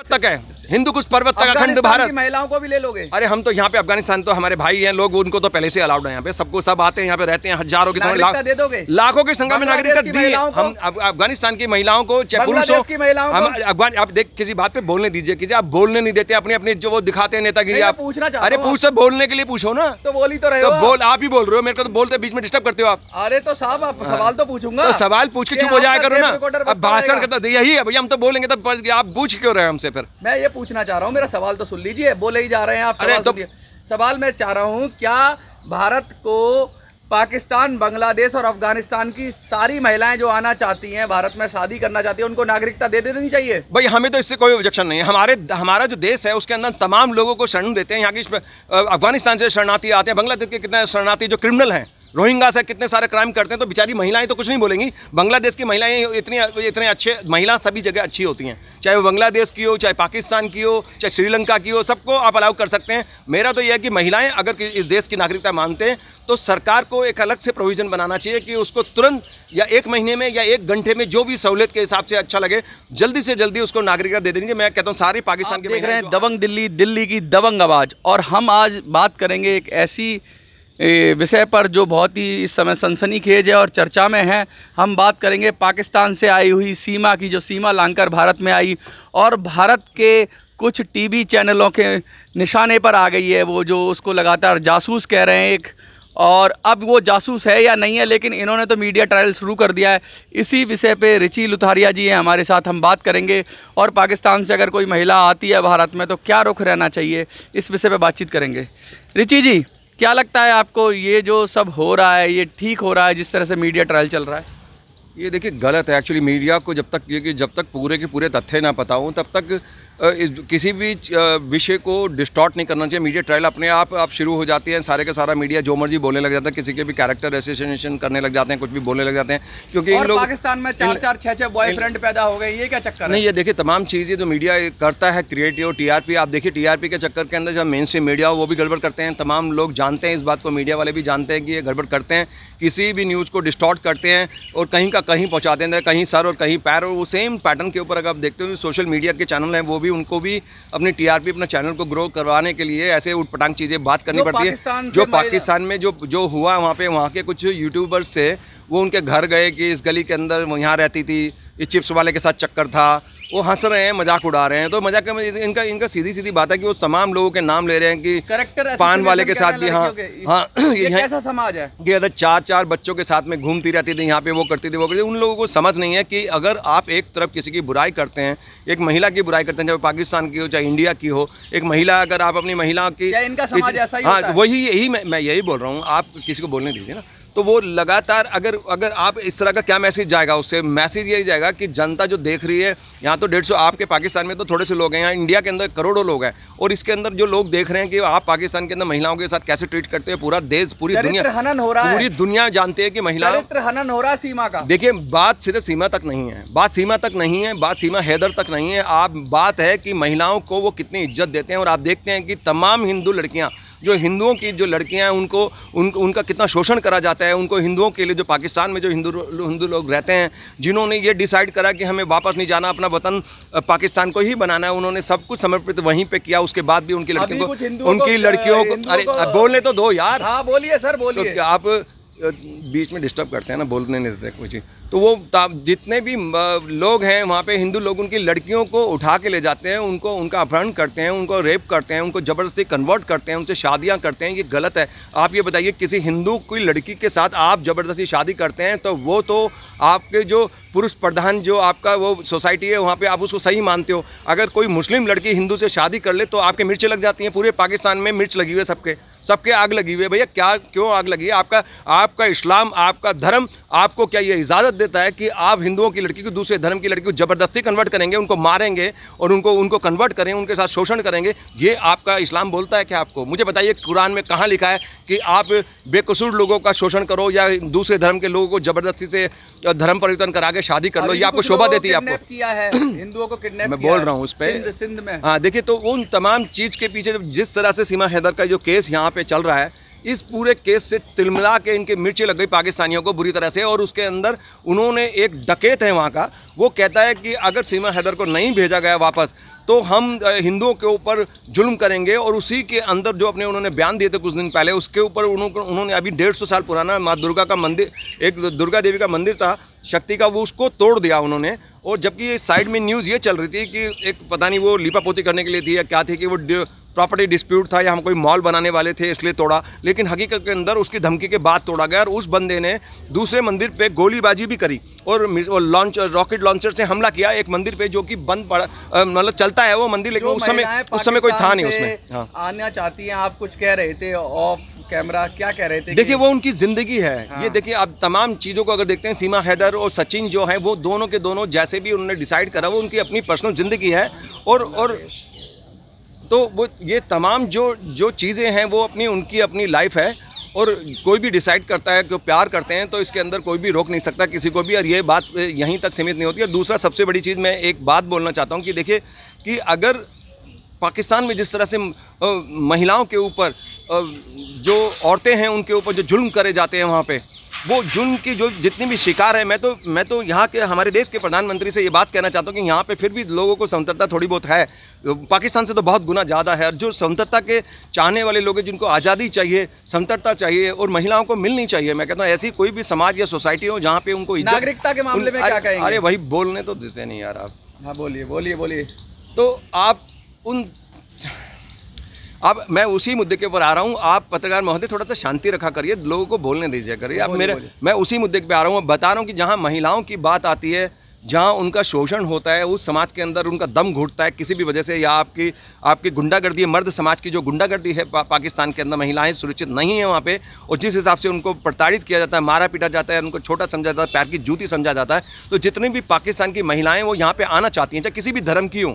तक है, हिंदू कुछ पर्वत तक, अखंड भारत। महिलाओं को भी ले लोगे? अरे हम तो यहाँ पे अफगानिस्तान तो हमारे भाई हैं लोग, उनको तो पहले से अलाउड है यहाँ पे, सबको सब आते हैं यहाँ पे रहते हैं, हजारों की संख्या दे दोगे? लाखों की संख्या में नागरिकता दी हम अफगानिस्तान की महिलाओं को, चाहे पुरुषों की महिलाओं को। अफगान आप देख किसी बात पे बोलने दीजिए, किसी आप बोलने नहीं देते, अपनी अपनी जो वो दिखाते हैं नेतागिरी। आप पूछना चाहते अरे पूछ, बोलने के लिए पूछो ना, तो बोल ही तो रहे हो। बोल, आप ही बोल रहे हो, मेरे को तो बोलते बीच में डिस्टर्ब करते हो आप। अरे तो साहब आप सवाल तो पूछूंगा, तो सवाल पूछ के चुप हो जाया करो ना, अब भाषण करता यही है भैया, हम तो बोलेंगे तब आप पूछ क्यों रहे हैं हमसे? फिर मैं ये पूछना चाह रहा हूँ, मेरा सवाल तो सुन लीजिए, बोले ही जा रहे हैं आप। अरे तो सवाल मैं चाह रहा हूँ, क्या भारत को पाकिस्तान, बांग्लादेश और अफगानिस्तान की सारी महिलाएं जो आना चाहती हैं, भारत में शादी करना चाहती हैं, उनको नागरिकता दे देनी चाहिए? भाई हमें तो इससे कोई ऑब्जेक्शन नहीं है। हमारा जो देश है उसके अंदर तमाम लोगों को शरण देते हैं। यहाँ की अफगानिस्तान से शरणार्थी आते हैं, बांग्लादेश के कितने शरणार्थी जो क्रिमिनल हैं, रोहिंग्या से कितने सारे क्राइम करते हैं, तो बेचारी महिलाएं तो कुछ नहीं बोलेंगी। बांग्लादेश की महिलाएं इतने अच्छे, महिला सभी जगह अच्छी होती हैं, चाहे वो बांग्लादेश की हो, चाहे पाकिस्तान की हो, चाहे श्रीलंका की हो, सबको आप अलाउ कर सकते हैं। मेरा तो यह है कि महिलाएं अगर इस देश की नागरिकता मानते हैं तो सरकार को एक अलग से प्रोविज़न बनाना चाहिए कि उसको तुरंत या 1 महीने में या 1 घंटे में जो भी सहूलियत के हिसाब से अच्छा लगे, जल्दी से जल्दी उसको नागरिकता दे देंगे। मैं कहता हूँ सारी पाकिस्तान के देख रहे हैं दबंग दिल्ली, दिल्ली की दबंग आवाज़, और हम आज बात करेंगे एक ऐसी विषय पर जो बहुत ही इस समय सनसनीखेज है और चर्चा में है। हम बात करेंगे पाकिस्तान से आई हुई सीमा की, जो सीमा लांघकर भारत में आई और भारत के कुछ टीवी चैनलों के निशाने पर आ गई है, वो जो उसको लगातार जासूस कह रहे हैं एक, और अब वो जासूस है या नहीं है, लेकिन इन्होंने तो मीडिया ट्रायल शुरू कर दिया है। इसी विषय पे रिची लुथारिया जी हैं हमारे साथ, हम बात करेंगे, और पाकिस्तान से अगर कोई महिला आती है भारत में तो क्या रुख रहना चाहिए, इस विषय पे बातचीत करेंगे। रिची जी, क्या लगता है आपको, ये जो सब हो रहा है ये ठीक हो रहा है जिस तरह से मीडिया ट्रायल चल रहा है? ये देखिए गलत है एक्चुअली। मीडिया को जब तक पूरे के पूरे तथ्य ना पता हो तब तक किसी भी विषय को डिस्टॉर्ट नहीं करना चाहिए। मीडिया ट्रायल अपने आप शुरू हो जाती है, सारे का सारा मीडिया जो मर्जी बोलने लग जाता है, किसी के भी कैरेक्टर एसोसिएशन करने लग जाते हैं, कुछ भी बोलने लग जाते हैं, क्योंकि इन लोग पाकिस्तान में 4-4, 6-6 बॉयफ्रेंड पैदा हो गए, ये क्या चक्कर है? नहीं, ये देखिए तमाम चीज़ें जो मीडिया करता है, क्रिएटिव टीआरपी, आप देखिए टीआरपी के चक्कर के अंदर जब मेन स्ट्रीम मीडिया हो वो भी गड़बड़ करते हैं। तमाम लोग जानते हैं इस बात को, मीडिया वाले भी जानते हैं कि ये गड़बड़ करते हैं, किसी भी न्यूज़ को डिस्टॉर्ट करते हैं और कहीं का कहीं पहुँचा देते हैं, कहीं सर और कहीं पैर। और वो सेम पैटर्न के ऊपर अगर आप देखते हो सोशल मीडिया के चैनल हैं, वो भी उनको भी अपनी टीआरपी, अपना चैनल को ग्रो करवाने के लिए ऐसे उटपटांग चीज़ें बात करनी पड़ती है। जो पाकिस्तान में जो हुआ वहाँ पे, वहाँ के कुछ यूट्यूबर्स थे, वो उनके घर गए कि इस गली के अंदर यहाँ रहती थी, ये चिप्स वाले के साथ चक्कर था, वो हंस रहे हैं, मजाक उड़ा रहे हैं। तो मजाक में इनका सीधी बात है कि वो तमाम लोगों के नाम ले रहे हैं कि करेक्टर पान वाले के साथ भी, हाँ, ये कैसा समाज है कि अगर 4-4 बच्चों के साथ में घूमती रहती थी, यहाँ पे वो करती थी, वो करती थी। उन लोगों को समझ नहीं है कि अगर आप एक तरफ किसी की बुराई करते हैं, एक महिला की बुराई करते हैं, चाहे पाकिस्तान की हो चाहे इंडिया की हो, एक महिला, अगर आप अपनी महिला की, इनका समाज ऐसा ही होता है? वही यही मैं यही बोल रहा हूँ, आप किसी को बोलने दीजिए ना। तो वो लगातार अगर आप इस तरह का क्या मैसेज जाएगा उससे? मैसेज यही जाएगा कि जनता जो देख रही है, यहाँ तो 150, आपके पाकिस्तान में तो थोड़े से लोग हैं, यहाँ इंडिया के अंदर करोड़ों लोग हैं, और इसके अंदर जो लोग देख रहे हैं कि आप पाकिस्तान के अंदर महिलाओं के साथ कैसे ट्रीट करते हैं, पूरा देश, पूरी दुनिया हनन हो रहा है, पूरी दुनिया जानती है कि महिला हनन हो रहा है सीमा का। देखिए बात सिर्फ सीमा तक नहीं है, बात सीमा तक नहीं है, बात सीमा हैदर तक नहीं है, आप बात है कि महिलाओं को वो कितनी इज्जत देते हैं। और आप देखते हैं कि तमाम हिंदू लड़कियाँ, जो हिंदुओं की जो लड़कियां हैं, उनका कितना शोषण करा जाता है। उनको हिंदुओं के लिए, जो पाकिस्तान में जो हिंदू लोग रहते हैं, जिन्होंने ये डिसाइड करा कि हमें वापस नहीं जाना, अपना वतन पाकिस्तान को ही बनाना है, उन्होंने सब कुछ समर्पित वहीं पे किया। उसके बाद भी उनकी लड़कियों को अरे बोलने तो दो यार। हाँ बोलिए सर, बोलिए। तो आप बीच में डिस्टर्ब करते हैं ना, बोलने नहीं देते कुछ। तो वो जितने भी लोग हैं वहाँ पे, हिंदू लोग, उनकी लड़कियों को उठा के ले जाते हैं, उनका अपहरण करते हैं, उनको रेप करते हैं, उनको ज़बरदस्ती कन्वर्ट करते हैं, उनसे शादियाँ करते हैं। ये गलत है। आप ये बताइए, किसी हिंदू कोई लड़की के साथ आप ज़बरदस्ती शादी करते हैं तो वो तो आपके जो पुरुष प्रधान जो आपका वो सोसाइटी है वहाँ पे आप उसको सही मानते हो। अगर कोई मुस्लिम लड़की हिंदू से शादी कर ले तो आपके मिर्चें लग जाती हैं। पूरे पाकिस्तान में मिर्च लगी हुई है, सबके आग लगी हुई है। भैया क्यों आग लगी है? आपका इस्लाम, आपका धर्म आपको क्या ये इजाज़त देता है कि आप हिंदुओं की लड़की को दूसरे धर्म की लड़की को ज़बरदस्ती कन्वर्ट करेंगे, उनको मारेंगे और उनको कन्वर्ट करेंगे, उनके साथ शोषण करेंगे? ये आपका इस्लाम बोलता है क्या आपको? मुझे बताइए, कुरान में कहाँ लिखा है कि आप बेकसूर लोगों का शोषण करो या दूसरे धर्म के लोगों को ज़बरदस्ती से धर्म परिवर्तन करा के शादी कर लो? ये आपको शोभा देती है? आपको किया है हिंदुओं को किडनैप, मैं बोल रहा हूँ उस पर सिंध में। हाँ देखिए, तो उन तमाम चीज़ के पीछे जिस तरह से सीमा हैदर का जो केस यहाँ पे चल रहा है, इस पूरे केस से तिलमिला के इनके मिर्ची लग गई पाकिस्तानियों को बुरी तरह से। और उसके अंदर उन्होंने, एक डकैत है वहाँ का, वो कहता है कि अगर सीमा हैदर को नहीं भेजा गया वापस तो हम हिंदुओं के ऊपर जुल्म करेंगे। और उसी के अंदर जो अपने उन्होंने बयान दिए थे कुछ दिन पहले, उसके ऊपर उन्होंने अभी 150 साल पुराना माँ दुर्गा का मंदिर, एक दुर्गा देवी का मंदिर था शक्ति का, वो उसको तोड़ दिया उन्होंने। और जबकि ये साइड में न्यूज़ ये चल रही थी कि एक पता नहीं वो लीपापोती करने के लिए थी या क्या थी, कि वो प्रॉपर्टी डिस्प्यूट था या हम कोई मॉल बनाने वाले थे इसलिए तोड़ा, लेकिन हकीकत के अंदर उसकी धमकी के बाद तोड़ा गया। और उस बंदे ने दूसरे मंदिर पे गोलीबाजी भी करी और रॉकेट लॉन्चर से हमला किया एक मंदिर पे जो कि बंद पड़ा, मतलब चलता है वो मंदिर, लेकिन उस समय कोई था नहीं उसमें। हाँ, आना चाहती हैं, आप कुछ कह रहे थे ऑफ कैमरा, क्या कह रहे थे? देखिए वो उनकी ज़िंदगी है। हाँ। ये देखिए आप तमाम चीज़ों को अगर देखते हैं, सीमा हैदर और सचिन जो है वो दोनों के दोनों जैसे भी उन्होंने डिसाइड करा, वो उनकी अपनी पर्सनल ज़िंदगी है। और तो वो ये तमाम जो चीज़ें हैं वो उनकी अपनी लाइफ है। और कोई भी डिसाइड करता है कि प्यार करते हैं तो इसके अंदर कोई भी रोक नहीं सकता किसी को भी, और ये बात यहीं तक सीमित नहीं होती। और दूसरा सबसे बड़ी चीज़, मैं एक बात बोलना चाहता हूँ कि देखिए कि अगर पाकिस्तान में जिस तरह से महिलाओं के ऊपर, जो औरतें हैं उनके ऊपर जो जुल्म करे जाते हैं वहाँ पे, वो जुल्म की जो जितनी भी शिकार है, मैं तो यहाँ के हमारे देश के प्रधानमंत्री से ये बात कहना चाहता हूँ कि यहाँ पे फिर भी लोगों को स्वतंत्रता थोड़ी बहुत है, पाकिस्तान से तो बहुत गुना ज़्यादा है। और जो स्वतंत्रता के चाहने वाले लोग हैं, जिनको आज़ादी चाहिए, स्वतंत्रता चाहिए और महिलाओं को मिलनी चाहिए, मैं कहता हूँ ऐसी कोई भी समाज या सोसाइटी हो जहाँ पे उनको इज्जत। नागरिकता के मामले में क्या कहेंगे? अरे वही बोलने तो देते नहीं यार आप। हाँ बोलिए। तो अब मैं उसी मुद्दे के ऊपर आ रहा हूँ। आप पत्रकार महोदय थोड़ा सा शांति रखा करिए, लोगों को बोलने दीजिए करिए। अब मैं उसी मुद्दे पे आ रहा हूँ, बता रहा हूँ कि जहाँ महिलाओं की बात आती है, जहाँ उनका शोषण होता है, उस समाज के अंदर उनका दम घुटता है किसी भी वजह से, या आपकी गुंडागर्दी है, मर्द समाज की जो गुंडागर्दी है पाकिस्तान के अंदर, महिलाएं सुरक्षित नहीं है वहाँ पे, और जिस हिसाब से उनको प्रताड़ित किया जाता है, मारा पीटा जाता है, उनको छोटा समझा जाता है, पैर की जूती समझा जाता है। तो जितनी भी पाकिस्तान की महिलाएं वो यहाँ पर आना चाहती हैं, चाहे किसी भी धर्म की हों,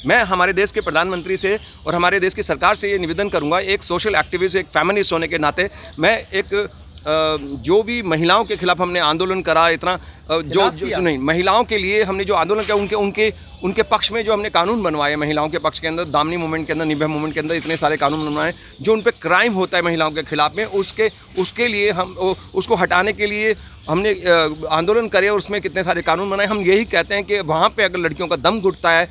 मैं हमारे देश के प्रधानमंत्री से और हमारे देश की सरकार से ये निवेदन करूंगा, एक सोशल एक्टिविस्ट, एक फेमिनिस्ट होने के नाते, मैं एक जो भी महिलाओं के खिलाफ हमने आंदोलन करा, इतना जो नहीं, महिलाओं के लिए हमने जो आंदोलन किया, उनके पक्ष में जो हमने कानून बनवाए, महिलाओं के पक्ष के अंदर, दामनी मूवमेंट के अंदर, निर्भया मूवमेंट के अंदर इतने सारे कानून बनवाए जो उन पर क्राइम होता है महिलाओं के खिलाफ में, उसके लिए हम उसको हटाने के लिए हमने आंदोलन करे और उसमें कितने सारे कानून बनाए। हम यही कहते हैं कि वहाँ पर अगर लड़कियों का दम घुटता है,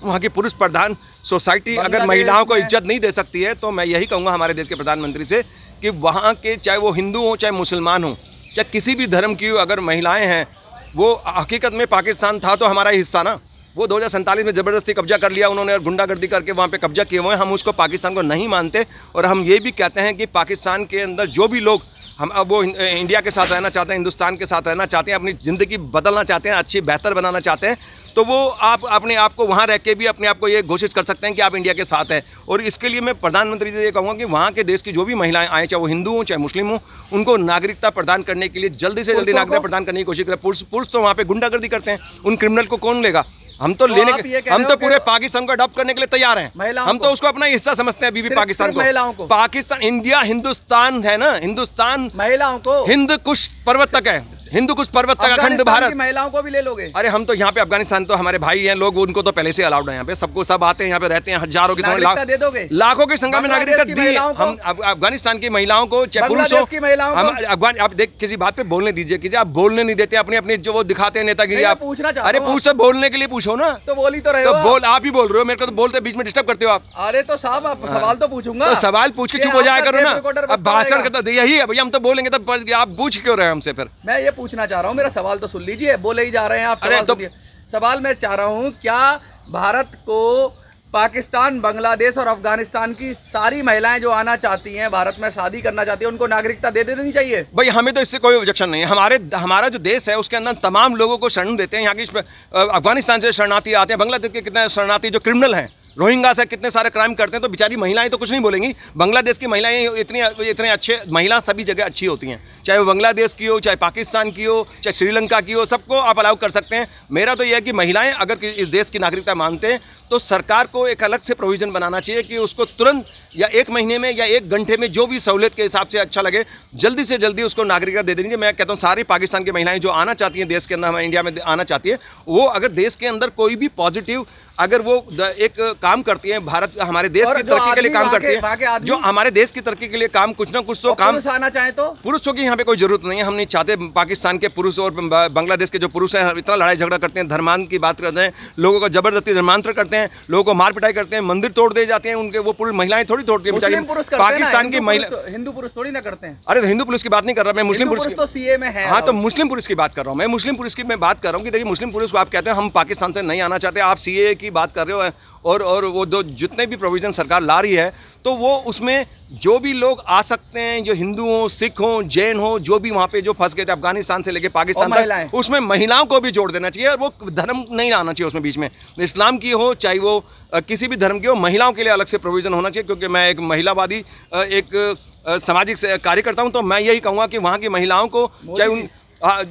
वहाँ की पुरुष प्रधान सोसाइटी अगर महिलाओं को इज्जत नहीं दे सकती है, तो मैं यही कहूँगा हमारे देश के प्रधानमंत्री से कि वहाँ के, चाहे वो हिंदू हो, चाहे मुसलमान हो, चाहे किसी भी धर्म की हो, अगर महिलाएं हैं, वो हकीकत में पाकिस्तान था तो हमारा हिस्सा ना, वो 2047 में ज़बरदस्ती कब्जा कर लिया उन्होंने और गुंडागर्दी करके वहाँ पे कब्जा किए हुए हैं। हम उसको पाकिस्तान को नहीं मानते और हम ये भी कहते हैं कि पाकिस्तान के अंदर जो भी लोग हम अब वो इंडिया के साथ रहना चाहते हैं, हिंदुस्तान के साथ रहना चाहते हैं, अपनी ज़िंदगी बदलना चाहते हैं, अच्छी बेहतर बनाना चाहते हैं, तो वो आप अपने आप को वहाँ रह के भी अपने आप को ये घोषित कर सकते हैं कि आप इंडिया के साथ हैं। और इसके लिए मैं प्रधानमंत्री से ये कहूँगा कि वहाँ के देश की जो भी महिलाएं आएँ, चाहे वो हिंदू हों चाहे मुस्लिम हों, उनको नागरिकता प्रदान करने के लिए जल्दी से जल्दी नागरिकता प्रदान करने की कोशिश करें। पुरुष तो वहाँ पर गुंडागर्दी करते हैं, उन क्रिमिनल को कौन लेगा? हम तो लेने के, हम तो पूरे पाकिस्तान को अडॉप्ट करने के लिए तैयार हैं। हम तो उसको अपना हिस्सा समझते हैं अभी भी पाकिस्तान को। पाकिस्तान, इंडिया, हिंदुस्तान है ना, हिंदुस्तान महिलाओं को हिंद कुश पर्वत तक है, हिंदू कुछ पर्वत तक अखंड भारत। महिलाओं को भी ले लोगे? अरे हम तो यहाँ पे अफगानिस्तान तो हमारे भाई हैं लोग, उनको तो पहले से अलाउड है यहाँ पे, सबको सब आते हैं यहाँ पे रहते हैं, हजारों की संख्या, लाखों की संख्या में नागरिकता दी। हम अफगानिस्तान की महिलाओं को, चाहे पुरुष हो, आप देख किसी बात पे बोलने दीजिए, कीजिए, आप बोलने नहीं देते, अपनी अपनी जो वो दिखाते हैं नेतागिरी। आप पूछना चाहते, अरे पूछ, बोलने के लिए पूछो ना, तो बोल ही तो रहे हो, बोल, आप ही बोल रहे हो, मेरे को तो बोलते बीच में डिस्टर्ब करते हो आप। अरे तो साहब आप सवाल तो पूछूंगा, तो सवाल पूछ के चुप हो जाया करो ना, अब भाषण करता यही है भैया, हम तो बोलेंगे तब आप पूछ क्यों रहे हैं हमसे? फिर मैं ये पूछना चाह रहा हूँ, मेरा सवाल तो सुन लीजिए, बोले ही जा रहे हैं आप। अरे तो सवाल मैं चाह रहा हूँ, क्या भारत को पाकिस्तान, बांग्लादेश और अफगानिस्तान की सारी महिलाएं जो आना चाहती हैं, भारत में शादी करना चाहती हैं, उनको नागरिकता दे देनी चाहिए? भाई हमें तो इससे कोई ऑब्जेक्शन नहीं है। हमारा जो देश है उसके अंदर तमाम लोगों को शरण देते हैं। यहाँ की अफगानिस्तान से शरणार्थी आते हैं, बांग्लादेश के कितने शरणार्थी जो क्रिमिनल हैं, रोहिंग्या से कितने सारे क्राइम करते हैं, तो बेचारी महिलाएं तो कुछ नहीं बोलेंगी। बांग्लादेश की महिलाएं इतने अच्छे, महिला सभी जगह अच्छी होती हैं, चाहे वो बांग्लादेश की हो, चाहे पाकिस्तान की हो, चाहे श्रीलंका की हो, सबको आप अलाउ कर सकते हैं। मेरा तो यह है कि महिलाएं अगर इस देश की नागरिकता मानते हैं तो सरकार को एक अलग से प्रोविज़न बनाना चाहिए कि उसको तुरंत या 1 महीने में या 1 घंटे में, जो भी सहूलियत के हिसाब से अच्छा लगे, जल्दी से जल्दी उसको नागरिकता दे देनी चाहिए। मैं कहता हूँ सारी पाकिस्तान की महिलाएं जो आना चाहती हैं देश के अंदर, हमारे इंडिया में आना चाहती है, वो अगर देश के अंदर कोई भी पॉजिटिव, अगर वो एक काम करती है, भारत हमारे देश और की जो तरक्की के लिए आदमी काम वहाँ करती के- वहाँ के है, आदमी- जो हमारे देश की तरक्की के लिए काम कुछ ना कुछ तो और काम। पुरुष आना चाहे तो पुरुषों की यहाँ पे कोई जरूरत नहीं है। हम नहीं चाहते पाकिस्तान के पुरुष और बांग्लादेश के जो पुरुष हैं इतना लड़ाई झगड़ा करते हैं, धर्मांतर की बात करते हैं, लोगों को जबरदस्ती धर्मांतर करते हैं, लोगों को मार पिटाई करते हैं, मंदिर तोड़ दे जाते हैं उनके, वो पूरी महिलाएं थोड़ी तोड़ती है बेचारी। मुस्लिम पुरुष करते हैं ना, पाकिस्तान की हिंदू महिला, पुरुष तो- हिंदू पुरुष थोड़ी ना करते हैं। अरे तो हिंदू पुरुष की बात नहीं कर रहा मैं, मुस्लिम हिंदू पुरुष पुरुष तो सीए में है। हाँ तो मुस्लिम पुरुष की बात कर रहा हूँ मैं, मुस्लिम पुरुष की मैं बात कर रहा हूँ कि देखिए मुस्लिम पुरुष को आप कहते हैं हम पाकिस्तान से नहीं आना चाहते, आप सीए की बात कर रहे हो, और वो दो जितने भी प्रोविज़न सरकार ला रही है तो वो उसमें जो भी लोग आ सकते हैं, जो हिंदू हो, सिख हो, जैन हो, जो भी वहाँ पे जो फंस गए थे अफगानिस्तान से लेके पाकिस्तान तक, उसमें महिलाओं को भी जोड़ देना चाहिए, और वो धर्म नहीं आना चाहिए उसमें बीच में, इस्लाम की हो चाहे वो किसी भी धर्म की हो, महिलाओं के लिए अलग से प्रोविज़न होना चाहिए। क्योंकि मैं एक महिलावादी एक सामाजिक कार्य करता हूँ, तो मैं यही कहूँगा कि वहाँ की महिलाओं को चाहे उन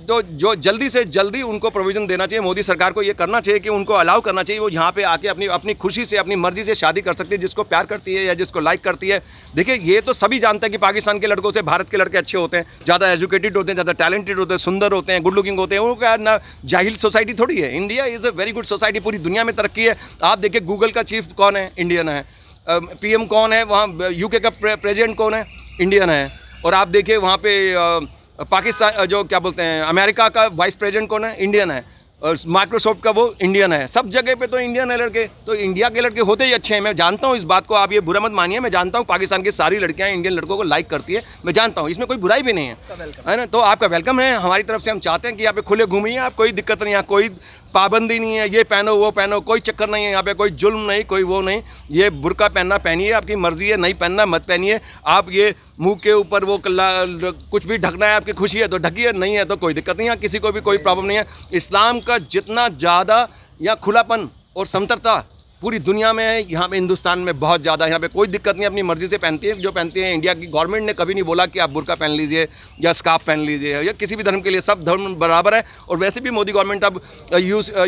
तो जो जल्दी से जल्दी उनको प्रोविज़न देना चाहिए। मोदी सरकार को ये करना चाहिए कि उनको अलाउ करना चाहिए, वो यहाँ पे आके अपनी खुशी से, अपनी मर्जी से शादी कर सकती है, जिसको प्यार करती है या जिसको लाइक करती है। देखिए ये तो सभी जानते हैं कि पाकिस्तान के लड़कों से भारत के लड़के अच्छे होते हैं, ज़्यादा एजुकेटेड होते हैं, ज़्यादा टैलेंटेड होते हैं, सुंदर होते हैं, गुड लुकिंग होते हैं। उनका ना जाहिल सोसाइटी थोड़ी है। India is a very good society, पूरी दुनिया में तरक्की है। आप देखिए गूगल का चीफ कौन है, इंडियन है। पीएम कौन है वहाँ, यूके का प्रेसिडेंट कौन है, इंडियन है। और आप देखिए वहाँ पे पाकिस्तान जो क्या बोलते हैं अमेरिका का वाइस प्रेसिडेंट कौन है, इंडियन है। और माइक्रोसॉफ्ट का वो इंडियन है। सब जगह पे तो इंडियन है लड़के, तो इंडिया के लड़के होते ही अच्छे हैं। मैं जानता हूँ इस बात को, आप ये बुरा मत मानिए। मैं जानता हूँ पाकिस्तान की सारी लड़कियाँ इंडियन लड़कों को लाइक करती है, मैं जानता हूँ, इसमें कोई बुराई भी नहीं है ना। तो आपका वेलकम है हमारी तरफ से। हम चाहते हैं कि यहाँ पे खुले घूमिए आप, कोई दिक्कत नहीं है, कोई पाबंदी नहीं है, ये पहनो वो पहनो, कोई चक्कर नहीं है यहाँ पे, कोई जुल्म नहीं, कोई वो नहीं। ये बुर्का पहनना पहनिए, आपकी मर्जी है, नहीं पहनना मत पहनिए। आप ये मुंह के ऊपर वो कुछ भी ढकना है, आपकी खुशी है तो ढकिए, नहीं है तो कोई दिक्कत नहीं है, किसी को भी कोई प्रॉब्लम नहीं है। इस्लाम का जितना ज़्यादा या खुलापन और समतरता पूरी दुनिया में है, यहाँ पे हिंदुस्तान में बहुत ज़्यादा। यहाँ पे कोई दिक्कत नहीं, अपनी मर्जी से पहनती है जो पहनती है। इंडिया की गवर्नमेंट ने कभी नहीं बोला कि आप बुर्का पहन लीजिए या स्कार्फ पहन लीजिए, या किसी भी धर्म के लिए सब धर्म बराबर है। और वैसे भी मोदी गवर्नमेंट अब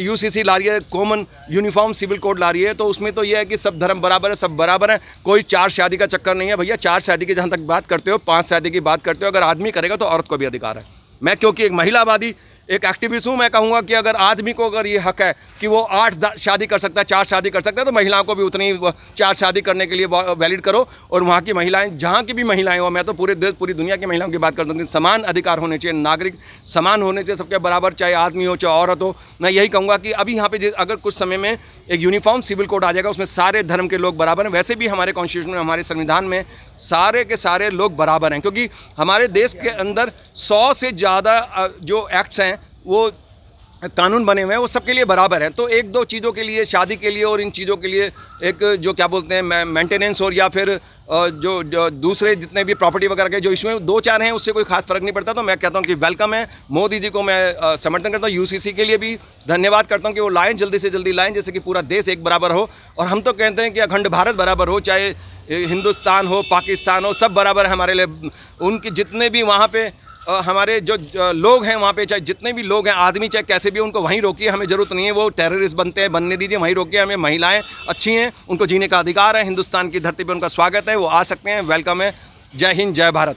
यूसीसी ला रही है, कॉमन यूनिफॉर्म सिविल कोड ला रही है, तो उसमें तो ये है कि सब धर्म बराबर है, सब बराबर है। कोई 4 शादी का चक्कर नहीं है भैया। 4 शादी की जहाँ तक बात करते हो, 5 शादी की बात करते हो, अगर आदमी करेगा तो औरत को भी अधिकार है। मैं क्योंकि एक महिलावादी एक एक्टिविस्ट हूँ, मैं कहूँगा कि अगर आदमी को अगर ये हक है कि वो 8 शादी कर सकता है, 4 शादी कर सकता है, तो महिलाओं को भी उतनी 4 शादी करने के लिए वैलिड करो। और वहाँ की महिलाएं, जहाँ की भी महिलाएं हो, मैं तो पूरे देश पूरी दुनिया की महिलाओं की बात करता हूँ कि समान अधिकार होने चाहिए, नागरिक समान होने चाहिए सबके बराबर, चाहे आदमी हो चाहे औरत हो। मैं यही कहूँगा कि अभी यहाँ पे अगर कुछ समय में एक यूनिफॉर्म सिविल कोड आ जाएगा, उसमें सारे धर्म के लोग बराबर हैं। वैसे भी हमारे कॉन्स्टिट्यूशन में, हमारे संविधान में सारे के सारे लोग बराबर हैं, क्योंकि हमारे देश के अंदर 100 से ज़्यादा जो एक्ट्स हैं, वो कानून बने हुए हैं, वो सबके लिए बराबर है। तो 1-2 चीज़ों के लिए, शादी के लिए और इन चीज़ों के लिए एक जो क्या बोलते हैं मेंटेनेंस और या फिर जो दूसरे जितने भी प्रॉपर्टी वगैरह के जो इशू हैं 2-4 हैं, उससे कोई खास फर्क नहीं पड़ता। तो मैं कहता हूं कि वेलकम है। मोदी जी को मैं समर्थन करता हूं, यूसीसी के लिए भी धन्यवाद करता हूं कि वो लाएँ, जल्दी से जल्दी लाएँ, जैसे कि पूरा देश एक बराबर हो। और हम तो कहते हैं कि अखंड भारत बराबर हो, चाहे हिंदुस्तान हो, पाकिस्तान हो, सब बराबर है हमारे लिए। उनके जितने भी वहाँ पे हमारे जो लोग हैं वहाँ पे, चाहे जितने भी लोग हैं, आदमी चाहे कैसे भी, उनको वहीं रोकिए, हमें ज़रूरत नहीं है वो टेररिस्ट बनते हैं, बनने दीजिए, वहीं रोकिए। हमें महिलाएं अच्छी हैं, उनको जीने का अधिकार है, हिंदुस्तान की धरती पे उनका स्वागत है, वो आ सकते हैं, वेलकम है। जय हिंद, जय भारत।